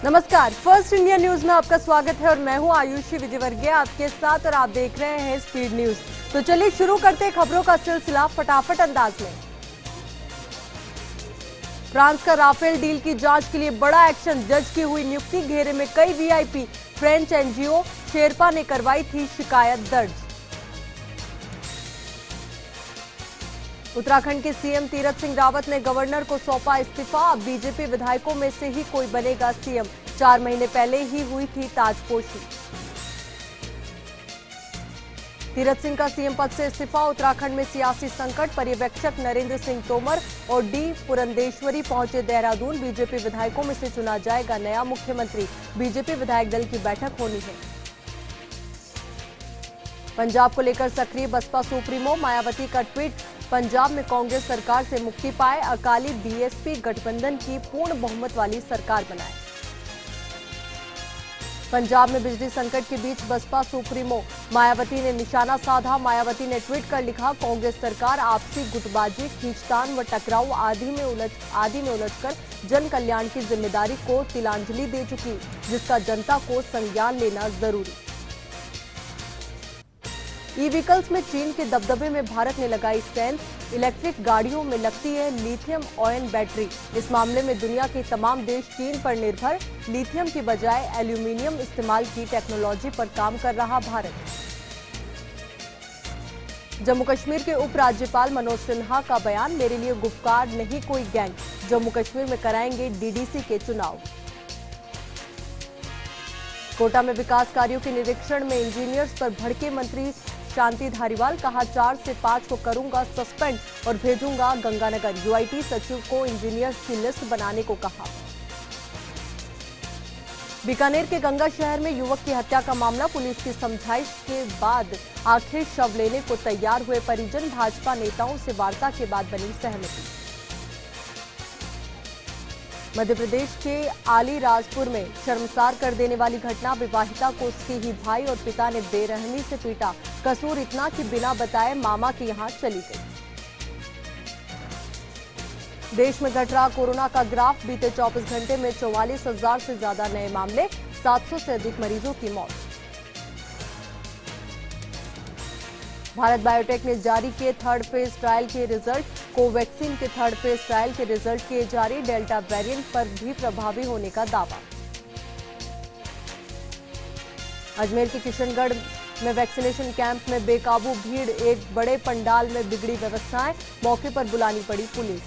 नमस्कार, first India news में आपका स्वागत है और मैं हूं आयुषी विजयवर्गीय आपके साथ और आप देख रहे हैं स्पीड न्यूज। तो चलिए शुरू करते हैं खबरों का सिलसिला फटाफट अंदाज में। फ्रांस का राफेल डील की जांच के लिए बड़ा एक्शन, जज की हुई नियुक्ति, घेरे में कई वीआईपी। फ्रेंच एनजीओ शेरपा ने करवाई थी शिकायत दर्ज। उत्तराखंड के सीएम तीरथ सिंह रावत ने गवर्नर को सौंपा इस्तीफा, अब बीजेपी विधायकों में से ही कोई बनेगा सीएम। 4 महीने पहले ही हुई थी ताजपोशी। तीरथ सिंह का सीएम पद से इस्तीफा, उत्तराखंड में सियासी संकट, पर्यवेक्षक नरेंद्र सिंह तोमर और डी पुरंदेश्वरी पहुंचे देहरादून। बीजेपी विधायकों में से चुना जाएगा नया मुख्यमंत्री, बीजेपी विधायक दल की बैठक होनी है। पंजाब को लेकर सक्रिय बसपा सुप्रीमो, मायावती का ट्वीट, पंजाब में कांग्रेस सरकार से मुक्ति पाए, अकाली बीएसपी गठबंधन की पूर्ण बहुमत वाली सरकार बनाए। पंजाब में बिजली संकट के बीच बसपा सुप्रीमो मायावती ने निशाना साधा, मायावती ने ट्वीट कर लिखा, कांग्रेस सरकार आपसी गुटबाजी, खींचतान व टकराव आदि में उलझकर जन कल्याण की जिम्मेदारी को तिलांजलि दे चुकी, जिसका जनता को संज्ञान लेना जरूरी। ई व्हीकल्स में चीन के दबदबे में भारत ने लगाई सेंध, इलेक्ट्रिक गाड़ियों में लगती है लिथियम आयन बैटरी। इस मामले में दुनिया के तमाम देश चीन पर निर्भर, लिथियम की बजाय एल्यूमिनियम इस्तेमाल की टेक्नोलॉजी पर काम कर रहा भारत। जम्मू कश्मीर के उपराज्यपाल मनोज सिन्हा का बयान, मेरे लिए गुपकार नहीं कोई गैंग, जम्मू कश्मीर में कराएंगे डीडीसी के चुनाव। कोटा में विकास कार्यों के निरीक्षण में इंजीनियर्स पर भड़के मंत्री शांति धारीवाल, कहा 4 से 5 को करूंगा सस्पेंड और भेजूंगा गंगानगर। यूआईटी सचिव को इंजीनियर्स की लिस्ट बनाने को कहा। बीकानेर के गंगा शहर में युवक की हत्या का मामला, पुलिस की समझाइश के बाद आखिर शव लेने को तैयार हुए परिजन, भाजपा नेताओं से वार्ता के बाद बनी सहमति। मध्य प्रदेश के आलीराजपुर में शर्मसार कर देने वाली घटना, विवाहिता को उसके ही भाई और पिता ने बेरहमी से पीटा, कसूर इतना कि बिना बताए मामा के यहां चली गई। देश में घट रहा कोरोना का ग्राफ, बीते 24 घंटे में 44,000 से ज्यादा नए मामले, 700 से अधिक मरीजों की मौत। भारत बायोटेक ने जारी किए थर्ड फेज ट्रायल के रिजल्ट, कोवैक्सीन के थर्ड फेज ट्रायल के रिजल्ट किए जारी, डेल्टा वेरिएंट पर भी प्रभावी होने का दावा। अजमेर के किशनगढ़ में वैक्सीनेशन कैंप में बेकाबू भीड़, एक बड़े पंडाल में बिगड़ी व्यवस्थाएं, मौके पर बुलानी पड़ी पुलिस।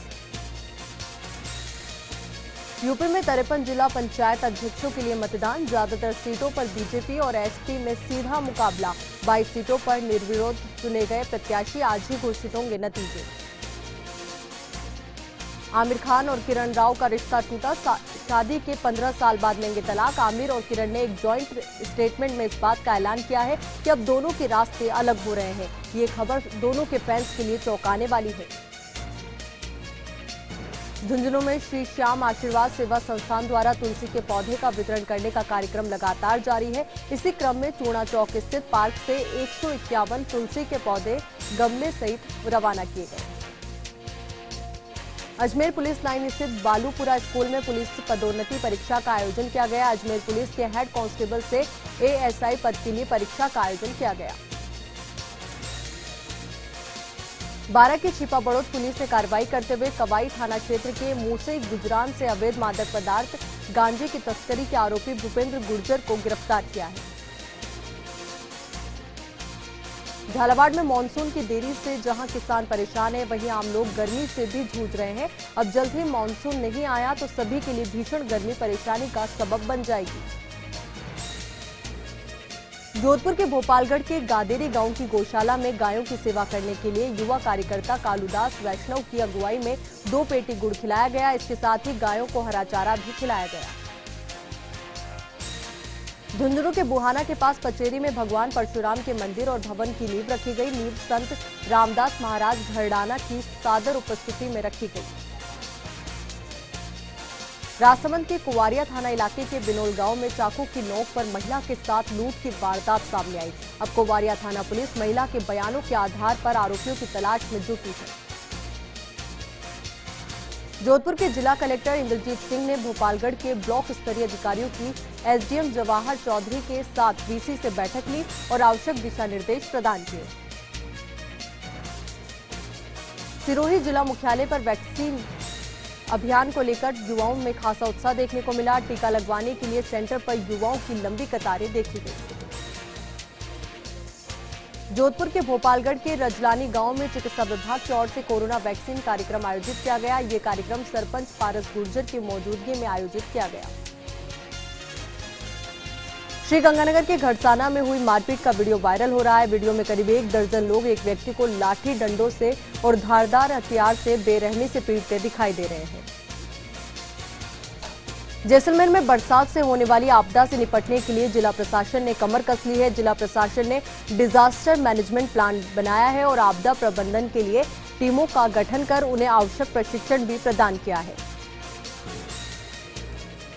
यूपी में 53 जिला पंचायत अध्यक्षों के लिए मतदान, ज्यादातर सीटों पर बीजेपी और एसपी में सीधा मुकाबला, 22 सीटों पर निर्विरोध चुने गए प्रत्याशी, आज ही घोषित होंगे नतीजे। आमिर खान और किरण राव का रिश्ता टूटा, शादी के 15 साल बाद लेंगे तलाक। आमिर और किरण ने एक जॉइंट स्टेटमेंट में इस बात का ऐलान किया है कि अब दोनों के रास्ते अलग हो रहे हैं। ये खबर दोनों के फैंस के लिए चौंकाने वाली है। झुंझुनू में श्री श्याम आशीर्वाद सेवा संस्थान द्वारा तुलसी के पौधे का वितरण करने का कार्यक्रम लगातार जारी है। इसी क्रम में चूना चौक स्थित पार्क से 151 तुलसी के पौधे गमले सहित रवाना किए गए। अजमेर पुलिस लाइन स्थित बालूपुरा स्कूल में पुलिस पदोन्नति परीक्षा का आयोजन किया गया। अजमेर पुलिस के हेड कांस्टेबल से एएसआई पद के लिए परीक्षा का आयोजन किया गया। 12 की छिपा बड़ौद पुलिस ने कार्रवाई करते हुए कवाई थाना क्षेत्र के मूसे गुजरान से अवैध मादक पदार्थ गांजे की तस्करी के आरोपी भूपेंद्र गुर्जर को गिरफ्तार किया है। झालावाड़ में मानसून की देरी से जहां किसान परेशान है, वहीं आम लोग गर्मी से भी जूझ रहे हैं। अब जल्द ही मानसून नहीं आया तो सभी के लिए भीषण गर्मी परेशानी का सबब बन जाएगी। जोधपुर के भोपालगढ़ के गादेरी गांव की गौशाला में गायों की सेवा करने के लिए युवा कार्यकर्ता कालूदास वैष्णव की अगुवाई में 2 पेटी गुड़ खिलाया गया। इसके साथ ही गायों को हरा चारा भी खिलाया गया। झुंझुनू के बुहाना के पास पचेरी में भगवान परशुराम के मंदिर और भवन की नींव रखी गई। नींव संत रामदास महाराज घरडाना की सादर उपस्थिति में रखी गई। राजसमंद के कुवारिया थाना इलाके के बिनोल गांव में चाकू की नोक पर महिला के साथ लूट की वारदात सामने आई। अब कुवारिया थाना पुलिस महिला के बयानों के आधार पर आरोपियों की तलाश में जुटी है। जोधपुर के जिला कलेक्टर इंद्रजीत सिंह ने भोपालगढ़ के ब्लॉक स्तरीय अधिकारियों की एसडीएम जवाहर चौधरी के साथ वीसी से बैठक ली और आवश्यक दिशा निर्देश प्रदान किए। सिरोही जिला मुख्यालय पर वैक्सीन अभियान को लेकर युवाओं में खासा उत्साह देखने को मिला। टीका लगवाने के लिए सेंटर पर युवाओं की लंबी कतारें देखी गई। जोधपुर के भोपालगढ़ के रजलानी गांव में चिकित्सा विभाग की ओर से कोरोना वैक्सीन कार्यक्रम आयोजित किया गया। ये कार्यक्रम सरपंच पारस गुर्जर की मौजूदगी में आयोजित किया गया। श्रीगंगानगर के घड़साना में हुई मारपीट का वीडियो वायरल हो रहा है। वीडियो में करीब 1 दर्जन लोग एक व्यक्ति को लाठी डंडों से और धारदार हथियार से बेरहमी से पीटते दिखाई दे रहे हैं। जैसलमेर में बरसात से होने वाली आपदा से निपटने के लिए जिला प्रशासन ने कमर कस ली है। जिला प्रशासन ने डिजास्टर मैनेजमेंट प्लान बनाया है और आपदा प्रबंधन के लिए टीमों का गठन कर उन्हें आवश्यक प्रशिक्षण भी प्रदान किया है।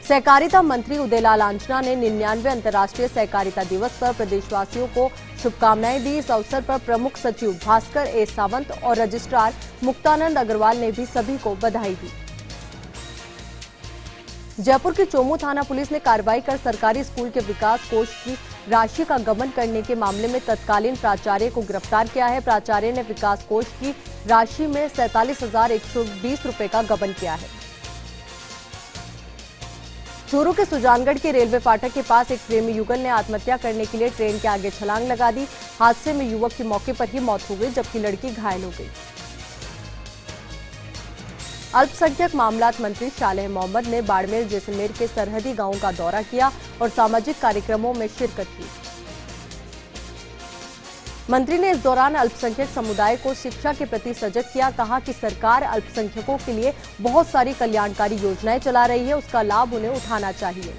सहकारिता मंत्री उदयलाल आंजना ने 99वें अंतर्राष्ट्रीय सहकारिता दिवस पर प्रदेशवासियों को शुभकामनाएं दी। इस अवसर पर प्रमुख सचिव भास्कर ए सावंत और रजिस्ट्रार मुक्तानंद अग्रवाल ने भी सभी को बधाई दी। जयपुर की चोमू थाना पुलिस ने कार्रवाई कर सरकारी स्कूल के विकास कोष की राशि का गबन करने के मामले में तत्कालीन प्राचार्य को गिरफ्तार किया है। प्राचार्य ने विकास कोष की राशि में 47,120 रुपए का गबन किया है। चूरू के सुजानगढ़ के रेलवे फाटक के पास एक प्रेमी युगल ने आत्महत्या करने के लिए ट्रेन के आगे छलांग लगा दी। हादसे में युवक की मौके पर ही मौत हो गई, जबकि लड़की घायल हो गई। अल्पसंख्यक मामलात मंत्री शालेह मोहम्मद ने बाड़मेर जैसलमेर के सरहदी गांवों का दौरा किया और सामाजिक कार्यक्रमों में शिरकत की। मंत्री ने इस दौरान अल्पसंख्यक समुदाय को शिक्षा के प्रति सजग किया। कहा कि सरकार अल्पसंख्यकों के लिए बहुत सारी कल्याणकारी योजनाएं चला रही है, उसका लाभ उन्हें उठाना चाहिए।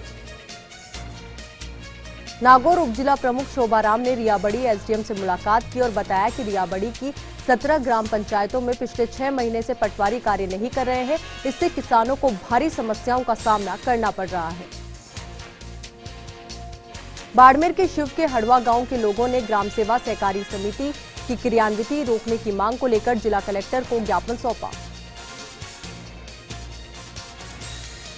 नागौर उपजिला प्रमुख शोभाराम ने रियाबड़ी एसडीएम से मुलाकात की और बताया कि रियाबड़ी की 17 ग्राम पंचायतों में पिछले 6 महीने से पटवारी कार्य नहीं कर रहे हैं। इससे किसानों को भारी समस्याओं का सामना करना पड़ रहा है। बाड़मेर के शिव के हड़वा गांव के लोगों ने ग्राम सेवा सहकारी समिति की क्रियान्विति रोकने की मांग को लेकर जिला कलेक्टर को ज्ञापन सौंपा।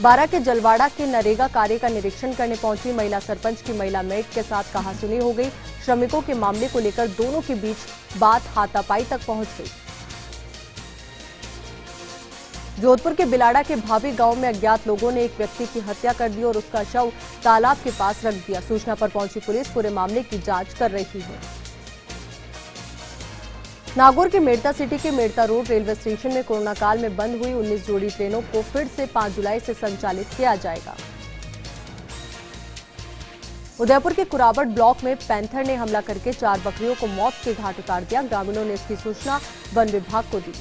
बारा के जलवाड़ा के नरेगा कार्य का निरीक्षण करने पहुंची महिला सरपंच की महिला मेट के साथ कहासुनी हो गई। श्रमिकों के मामले को लेकर दोनों के बीच बात हाथापाई तक पहुंच गई। जोधपुर के बिलाड़ा के भाभी गांव में अज्ञात लोगों ने एक व्यक्ति की हत्या कर दी और उसका शव तालाब के पास रख दिया। सूचना पर पहुंची पुलिस पूरे मामले की जांच कर रही है। नागौर के मेड़ता सिटी के मेड़ता रोड रेलवे स्टेशन में कोरोना काल में बंद हुई 19 जोड़ी ट्रेनों को फिर से 5 जुलाई से संचालित किया जाएगा। उदयपुर के कुराबट ब्लॉक में पैंथर ने हमला करके 4 बकरियों को मौत के घाट उतार दिया। ग्रामीणों ने इसकी सूचना वन विभाग को दी।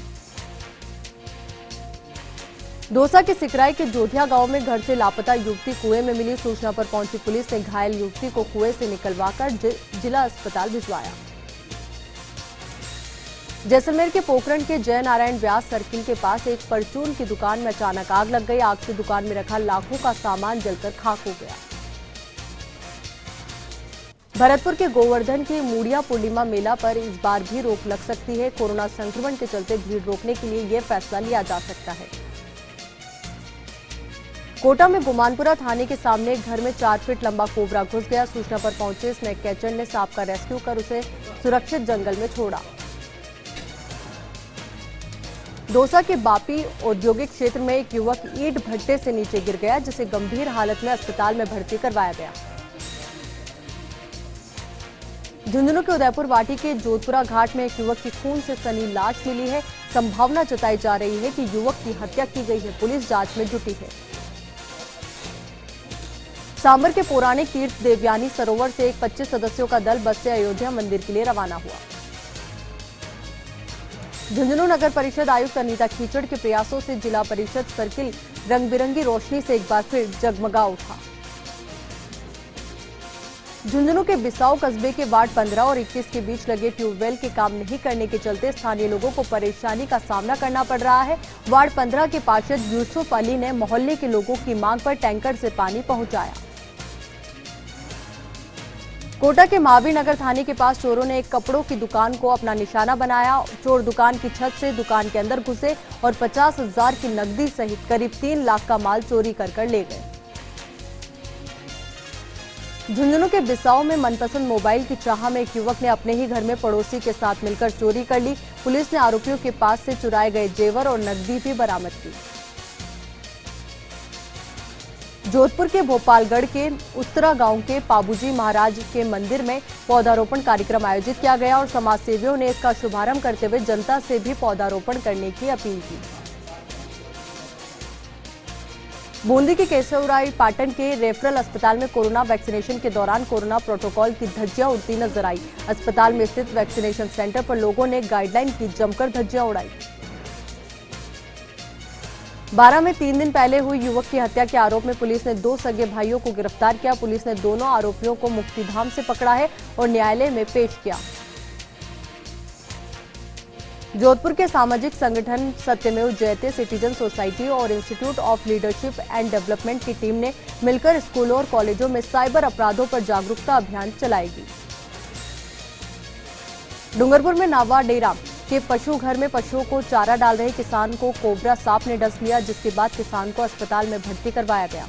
दौसा के सिकराई के जोधिया गांव में घर से लापता युवती कुएं में मिली। सूचना पर पहुंची पुलिस ने घायल युवती को कुएं से निकलवाकर जिला अस्पताल भिजवाया। जैसलमेर के पोखरण के जय नारायण व्यास सर्किल के पास एक परचून की दुकान में अचानक आग लग गई। आग से दुकान में रखा लाखों का सामान जलकर खाक हो गया। भरतपुर के गोवर्धन के मूड़िया पूर्णिमा मेला पर इस बार भी रोक लग सकती है। कोरोना संक्रमण के चलते भीड़ रोकने के लिए यह फैसला लिया जा सकता है। कोटा में गुमानपुरा थाने के सामने एक घर में 4 फीट लंबा कोबरा घुस गया। सूचना पर पहुंचे स्नेक कैचर ने सांप का रेस्क्यू कर उसे सुरक्षित जंगल में छोड़ा। दौसा के बापी औद्योगिक क्षेत्र में एक युवक ईंट भट्टे से नीचे गिर गया, जिसे गंभीर हालत में अस्पताल में भर्ती करवाया गया। झुंझुनू के उदयपुर वाटी के जोधपुरा घाट में एक युवक की खून से सनी लाश मिली है। संभावना जताई जा रही है कि युवक की हत्या की गई है। पुलिस जांच में जुटी है। सांबर के पौराणिक तीर्थ देवयानी सरोवर से एक 25 सदस्यों का दल बस से अयोध्या मंदिर के लिए रवाना हुआ। झुंझुनू नगर परिषद आयुक्त अनीता कीचड़ के प्रयासों से जिला परिषद सर्किल रंग बिरंगी रोशनी से एक बार फिर जगमगा उठा। झुंझुनू के बिसाऊ कस्बे के वार्ड 15 और 21 के बीच लगे ट्यूबवेल के काम नहीं करने के चलते स्थानीय लोगों को परेशानी का सामना करना पड़ रहा है। वार्ड 15 के पार्षद यूसुफ अली ने मोहल्ले के लोगों की मांग पर टैंकर से पानी पहुंचाया। कोटा के महावीर नगर थाने के पास चोरों ने एक कपड़ों की दुकान को अपना निशाना बनाया। चोर दुकान की छत से दुकान के अंदर घुसे और 50,000 की नकदी सहित करीब 3 लाख का माल चोरी कर ले गए। झुंझुनू के बिसाऊ में मनपसंद मोबाइल की चाह में एक युवक ने अपने ही घर में पड़ोसी के साथ मिलकर चोरी कर ली। पुलिस ने आरोपियों के पास से चुराए गए जेवर और नकदी भी बरामद की। जोधपुर के भोपालगढ़ के उस्तरा गांव के पाबूजी महाराज के मंदिर में पौधारोपण कार्यक्रम आयोजित किया गया और समाजसेवियों ने इसका शुभारंभ करते हुए जनता से भी पौधारोपण करने की अपील की। बूंदी के केशवराय पाटन के रेफरल अस्पताल में कोरोना वैक्सीनेशन के दौरान कोरोना प्रोटोकॉल की धज्जियां उड़ती नजर आई। अस्पताल में स्थित वैक्सीनेशन सेंटर पर लोगों ने गाइडलाइन की जमकर धज्जियां उड़ाई। 12 में 3 दिन पहले हुई युवक की हत्या के आरोप में पुलिस ने 2 सगे भाइयों को गिरफ्तार किया। पुलिस ने दोनों आरोपियों को मुक्तिधाम से पकड़ा है और न्यायालय में पेश किया। जोधपुर के सामाजिक संगठन सत्यमेव जयते सिटीजन सोसाइटी और institute of leadership and development की टीम ने मिलकर स्कूलों और कॉलेजों में साइबर अपराधों पर जागरूकता अभियान चलाएगी। डूंगरपुर में नावा डेरा के पशु घर में पशुओं को चारा डाल रहे किसान को कोबरा सांप ने डस लिया, जिसके बाद किसान को अस्पताल में भर्ती करवाया गया।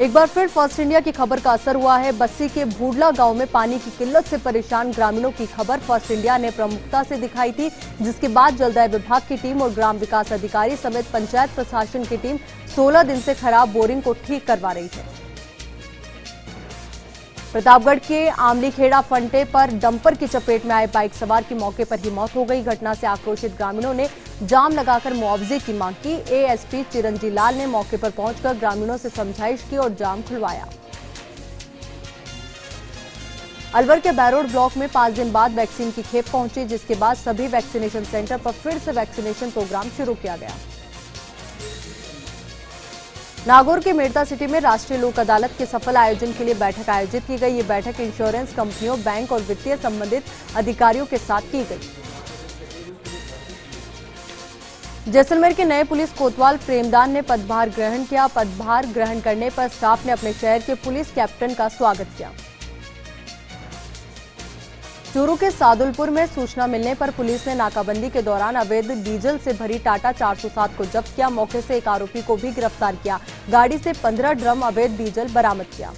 एक बार फिर फर्स्ट इंडिया की खबर का असर हुआ है। बस्सी के भूडला गांव में पानी की किल्लत से परेशान ग्रामीणों की खबर फर्स्ट इंडिया ने प्रमुखता से दिखाई थी, जिसके बाद जलदाय विभाग की टीम और ग्राम विकास अधिकारी समेत पंचायत प्रशासन की टीम 16 दिन से खराब बोरिंग को ठीक करवा रही है। प्रतापगढ़ के आमलीखेड़ा फंटे पर डंपर की चपेट में आए बाइक सवार की मौके पर ही मौत हो गई। घटना से आक्रोशित ग्रामीणों ने जाम लगाकर मुआवजे की मांग की। एएसपी चिरंजी लाल ने मौके पर पहुंचकर ग्रामीणों से समझाइश की और जाम खुलवाया। अलवर के बैरोड ब्लॉक में 5 दिन बाद वैक्सीन की खेप पहुंची, जिसके बाद सभी वैक्सीनेशन सेंटर पर फिर से वैक्सीनेशन प्रोग्राम शुरू किया गया। नागौर के मेड़ता सिटी में राष्ट्रीय लोक अदालत के सफल आयोजन के लिए बैठक आयोजित की गई। ये बैठक इंश्योरेंस कंपनियों, बैंक और वित्तीय संबंधित अधिकारियों के साथ की गई। जैसलमेर के नए पुलिस कोतवाल प्रेमदान ने पदभार ग्रहण किया। पदभार ग्रहण करने पर स्टाफ ने अपने शहर के पुलिस कैप्टन का स्वागत किया। चूरू के सादुलपुर में सूचना मिलने पर पुलिस ने नाकाबंदी के दौरान अवैध डीजल से भरी टाटा 407 को जब्त किया। मौके से एक आरोपी को भी गिरफ्तार किया। गाड़ी से 15 ड्रम अवैध डीजल बरामद किया।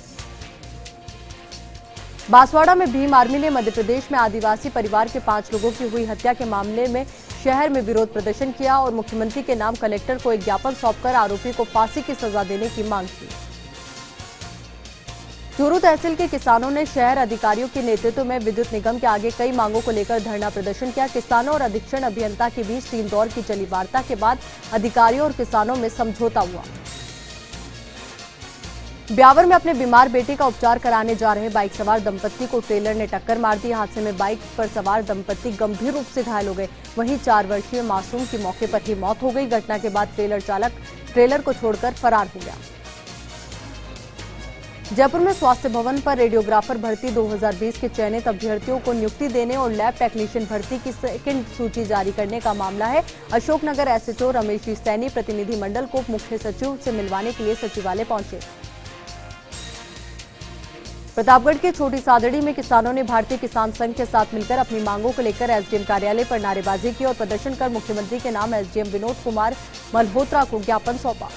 बांसवाड़ा में भीम आर्मी ने मध्य प्रदेश में आदिवासी परिवार के 5 लोगों की हुई हत्या के मामले में शहर में विरोध प्रदर्शन किया और मुख्यमंत्री के नाम कलेक्टर को एक ज्ञापन सौंपकर आरोपी को फांसी की सजा देने की मांग की। चूरू तहसील के किसानों ने शहर अधिकारियों के नेतृत्व में विद्युत निगम के आगे कई मांगों को लेकर धरना प्रदर्शन किया। किसानों और अधीक्षण अभियंता के बीच 3 दौर की चली वार्ता के बाद अधिकारियों और किसानों में समझौता हुआ। ब्यावर में अपने बीमार बेटे का उपचार कराने जा रहे बाइक सवार दंपत्ति को ट्रेलर ने टक्कर मार दी। हादसे में बाइक पर सवार दंपत्ति गंभीर रूप से घायल हो गए। वहीं 4 वर्षीय मासूम की मौके पर ही मौत हो गई। घटना के बाद ट्रेलर चालक ट्रेलर को छोड़कर फरार हो गया। जयपुर में स्वास्थ्य भवन पर रेडियोग्राफर भर्ती 2020 के चयनित अभ्यर्थियों को नियुक्ति देने और लैब टेक्नीशियन भर्ती की सेकंड सूची जारी करने का मामला है। अशोकनगर एसएचओ रमेश सैनी प्रतिनिधि मंडल को मुख्य सचिव से मिलवाने के लिए सचिवालय पहुंचे। प्रतापगढ़ के छोटी सादड़ी में किसानों ने भारतीय किसान संघ के साथ मिलकर अपनी मांगों को लेकर एसडीएम कार्यालय पर नारेबाजी की और प्रदर्शन कर मुख्यमंत्री के नाम एसडीएम विनोद कुमार मल्होत्रा को ज्ञापन सौंपा।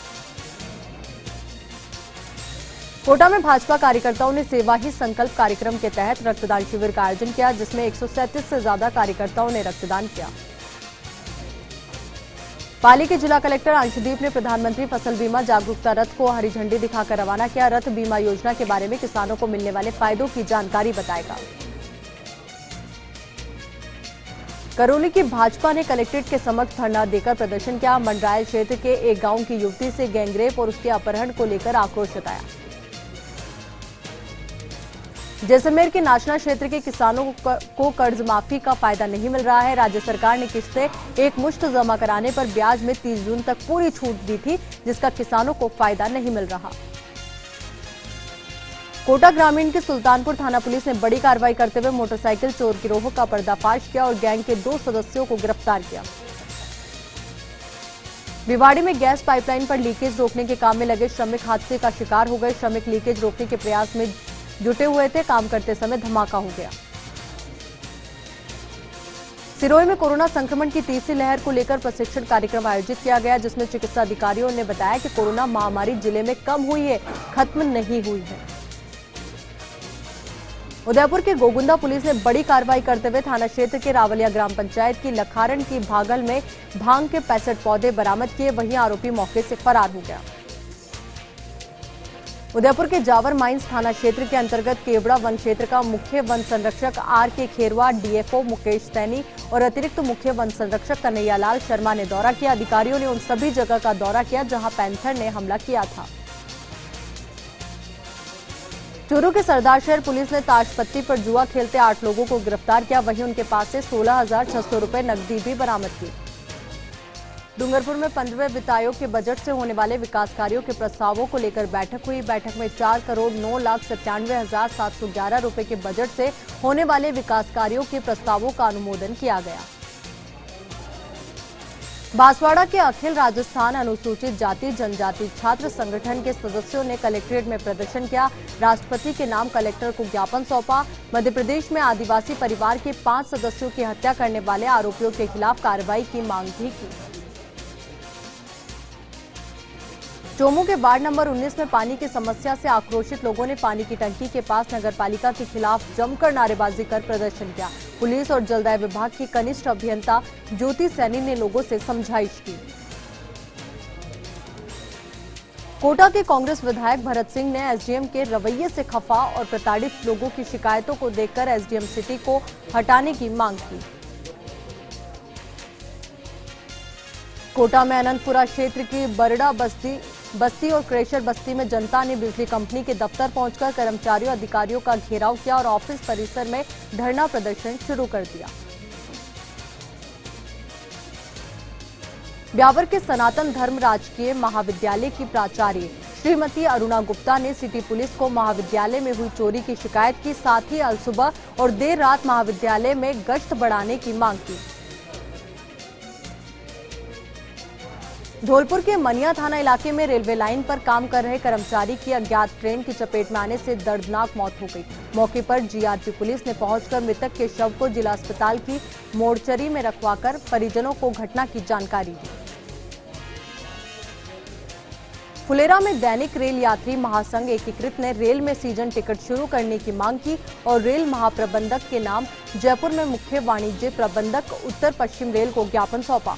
कोटा में भाजपा कार्यकर्ताओं ने सेवा ही संकल्प कार्यक्रम के तहत रक्तदान शिविर का आयोजन किया, जिसमें 137 से ज्यादा कार्यकर्ताओं ने रक्तदान किया। पाली के जिला कलेक्टर अंशदीप ने प्रधानमंत्री फसल बीमा जागरूकता रथ को हरी झंडी दिखाकर रवाना किया। रथ बीमा योजना के बारे में किसानों को मिलने वाले फायदों की जानकारी बताएगा। करौली की भाजपा ने कलेक्ट्रेट के समक्ष धरना देकर प्रदर्शन किया। मंडरायल क्षेत्र के एक गांव की युवती से गैंगरेप और उसके अपहरण को लेकर आक्रोश जताया। जैसलमेर के नाचना क्षेत्र के किसानों को कर्ज माफी का फायदा नहीं मिल रहा है। राज्य सरकार ने किस्तें एक मुश्त जमा कराने पर ब्याज में 30 जून तक पूरी छूट दी थी, जिसका किसानों को फायदा नहीं मिल रहा। कोटा ग्रामीण के सुल्तानपुर थाना पुलिस ने बड़ी कार्रवाई करते हुए मोटरसाइकिल चोर गिरोह का पर्दाफाश किया और गैंग के 2 सदस्यों को गिरफ्तार किया। भिवाड़ी में गैस पाइपलाइन पर लीकेज रोकने के काम में लगे श्रमिक हादसे का शिकार हो गए। श्रमिक लीकेज रोकने के प्रयास में जुटे हुए थे। काम करते समय धमाका हो गया। सिरोही में कोरोना संक्रमण की तीसरी लहर को लेकर प्रशिक्षण कार्यक्रम आयोजित किया गया, जिसमें चिकित्सा अधिकारियों ने बताया कि कोरोना महामारी जिले में कम हुई है, खत्म नहीं हुई है। उदयपुर के गोगुंदा पुलिस ने बड़ी कार्रवाई करते हुए थाना क्षेत्र के रावलिया ग्राम पंचायत की लखारण की भागल में भांग के 65 पौधे बरामद किए। वहीं आरोपी मौके से फरार हो गया। उदयपुर के जावर माइंस थाना क्षेत्र के अंतर्गत केवड़ा वन क्षेत्र का मुख्य वन संरक्षक आर.के. खेरवा, डीएफओ मुकेश सैनी और अतिरिक्त मुख्य वन संरक्षक कन्हैयालाल शर्मा ने दौरा किया। अधिकारियों ने उन सभी जगह का दौरा किया जहां पैंथर ने हमला किया था। चूरू के सरदारशहर पुलिस ने ताशपत्ती पर जुआ खेलते 8 लोगों को गिरफ्तार किया। वहीं उनके पास से 16,600 रुपए नकदी भी बरामद की। डूंगरपुर में 15वें वित्त आयोग के बजट से होने वाले विकास कार्यों के प्रस्तावों को लेकर बैठक हुई। बैठक में 4,09,97,711 रुपए के बजट से होने वाले विकास कार्यों के प्रस्तावों का अनुमोदन किया गया। बांसवाड़ा के अखिल राजस्थान अनुसूचित जाति जनजाति छात्र संगठन के सदस्यों ने कलेक्ट्रेट में प्रदर्शन किया। राष्ट्रपति के नाम कलेक्टर को ज्ञापन सौंपा। मध्य प्रदेश में आदिवासी परिवार के 5 सदस्यों की हत्या करने वाले आरोपियों के खिलाफ कार्रवाई की मांग भी की। चोमू के वार्ड नंबर 19 में पानी की समस्या से आक्रोशित लोगों ने पानी की टंकी के पास नगरपालिका के खिलाफ जमकर नारेबाजी कर प्रदर्शन किया। पुलिस और जलदाय विभाग की कनिष्ठ अभियंता ज्योति सैनी ने लोगों से समझाइश की। कोटा के कांग्रेस विधायक भरत सिंह ने एसडीएम के रवैये से खफा और प्रताड़ित लोगों की शिकायतों को देखकर एसडीएम सिटी को हटाने की मांग की। कोटा में अनंतपुरा क्षेत्र की बरड़ा बस्ती और क्रेशर बस्ती में जनता ने बिजली कंपनी के दफ्तर पहुंचकर कर्मचारियों अधिकारियों का घेराव किया और ऑफिस परिसर में धरना प्रदर्शन शुरू कर दिया। ब्यावर के सनातन धर्म राजकीय महाविद्यालय की प्राचार्य श्रीमती अरुणा गुप्ता ने सिटी पुलिस को महाविद्यालय में हुई चोरी की शिकायत की। साथ ही अलसुबह और देर रात महाविद्यालय में गश्त बढ़ाने की मांग की। धौलपुर के मनिया थाना इलाके में रेलवे लाइन पर काम कर रहे कर्मचारी की अज्ञात ट्रेन की चपेट में आने से दर्दनाक मौत हो गई। मौके पर जीआरपी पुलिस ने पहुंचकर मृतक के शव को जिला अस्पताल की मोर्चरी में रखवाकर परिजनों को घटना की जानकारी दी। फुलेरा में दैनिक रेल यात्री महासंघ एकीकृत ने रेल में सीजन टिकट शुरू करने की मांग की और रेल महाप्रबंधक के नाम जयपुर में मुख्य वाणिज्य प्रबंधक उत्तर पश्चिम रेल को ज्ञापन सौंपा।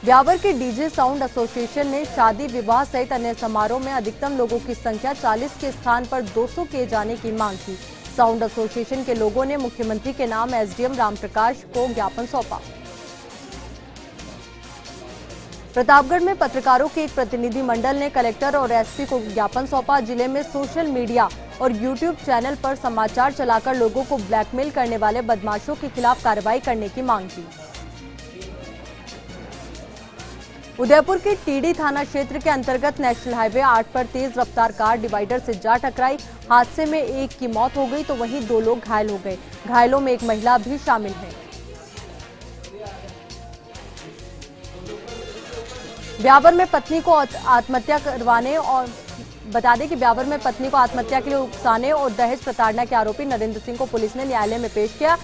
ब्यावर के डीजे साउंड एसोसिएशन ने शादी विवाह सहित अन्य समारोह में अधिकतम लोगों की संख्या 40 के स्थान पर 200 किए जाने की मांग की। साउंड एसोसिएशन के लोगों ने मुख्यमंत्री के नाम एसडीएम रामप्रकाश को ज्ञापन सौंपा। प्रतापगढ़ में पत्रकारों के एक प्रतिनिधि मंडल ने कलेक्टर और एसपी को ज्ञापन सौंपा। जिले में सोशल मीडिया और यूट्यूब चैनल पर समाचार चलाकर लोगों को ब्लैकमेल करने वाले बदमाशों के खिलाफ कार्रवाई करने की मांग की। उदयपुर के टीडी थाना क्षेत्र के अंतर्गत नेशनल हाईवे 8 पर तेज रफ्तार कार डिवाइडर से जा टकराई। हादसे में एक की मौत हो गई तो वहीं 2 लोग घायल हो गए। घायलों में एक महिला भी शामिल है। ब्यावर में पत्नी को आत्महत्या करवाने और बता दें कि ब्यावर में पत्नी को आत्महत्या के लिए उकसाने और दहेज प्रताड़ना के आरोपी नरेंद्र सिंह को पुलिस ने न्यायालय में पेश किया।